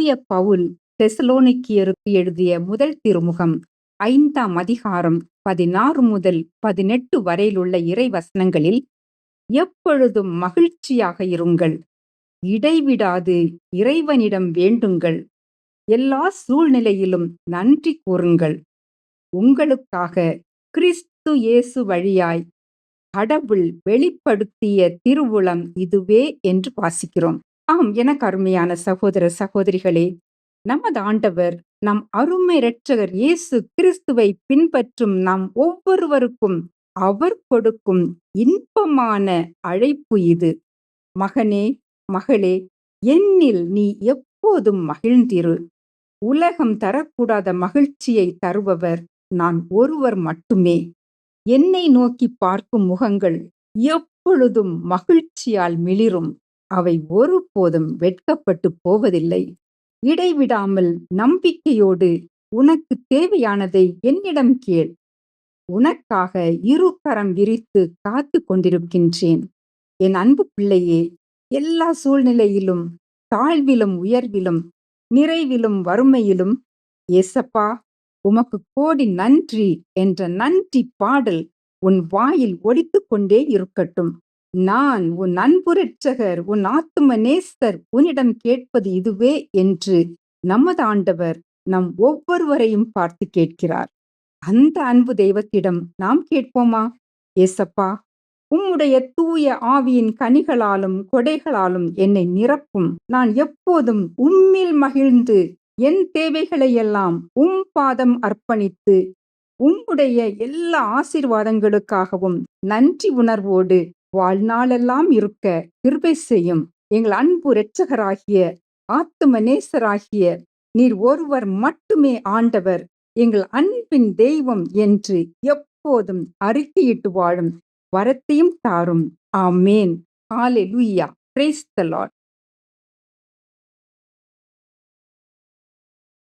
தூய பவுல் தெசலோனிக்கியருக்கு எழுதிய முதல் திருமுகம் 5ஆம் அதிகாரம் 16 முதல் 18 வரையிலுள்ள இறை வசனங்களில், எப்பொழுதும் மகிழ்ச்சியாக இருங்கள், இடைவிடாது இறைவனிடம் வேண்டுங்கள், எல்லா சூழ்நிலையிலும் நன்றி கூறுங்கள், உங்களுக்காக கிறிஸ்து இயேசு வழியாய் கடவுள் வெளிப்படுத்திய திருவுளம் இதுவே என்று வாசிக்கிறோம். ஆம், எனக்கு அருமையான சகோதர சகோதரிகளே, நமது ஆண்டவர் நம் அருமை இரட்சகர் இயேசு கிறிஸ்துவை பின்பற்றும் நாம் ஒவ்வொருவருக்கும் அவர் கொடுக்கும் இன்பமான அழைப்பு இது. மகனே, மகளே, என்னில் நீ எப்போதும் மகிழ்ந்திரு. உலகம் தரக்கூடாத மகிழ்ச்சியை தருபவர் நான் ஒருவர் மட்டுமே. என்னை நோக்கி பார்க்கும் முகங்கள் எப்பொழுதும் மகிழ்ச்சியால் மிளிரும். அவை ஒருபோதும் வெட்கப்பட்டு போவதில்லை. இடைவிடாமல் நம்பிக்கையோடு உனக்கு தேவையானதை என்னிடம் கேள். உனக்காக இரு கரம் விரித்து காத்து கொண்டிருக்கின்றேன். என் அன்பு பிள்ளையே, எல்லா சூழ்நிலையிலும், தாழ்விலும் உயர்விலும், நிறைவிலும் வறுமையிலும், ஏசப்பா உமக்கு கோடி நன்றி என்ற நன்றி பாடல் உன் வாயில் ஒலித்துக் கொண்டே இருக்கட்டும். நான் உன் அன்பு இரட்சகர், உன் ஆத்தும நேசர் உன்னிடம் கேட்பது இதுவே என்று நமது ஆண்டவர் நம் ஒவ்வொருவரையும் பார்த்து கேட்கிறார். அந்த அன்பு தெய்வத்திடம் நாம் கேட்போமா? ஏசப்பா, உம்முடைய தூய ஆவியின் கனிகளாலும் கொடைகளாலும் என்னை நிரப்பும். நான் எப்போதும் உம்மில் மகிழ்ந்து என் தேவைகளை எல்லாம் உம் பாதம் அர்ப்பணித்து உம்முடைய எல்லா ஆசீர்வாதங்களுக்காகவும் நன்றி உணர்வோடு வாழ்நாளெல்லாம் இருக்க கிருபை செய்யும். எங்கள் அன்பு இரட்சகராகிய ஆத்தும நேசராகிய நீர் ஒருவர் மட்டுமே ஆண்டவர், எங்கள் அன்பின் தெய்வம் என்று எப்போதும் அறிக்கையிட்டு வாழும் வரத்தையும் தாரும். ஆமேன். ஹalleluya. Praise the Lord.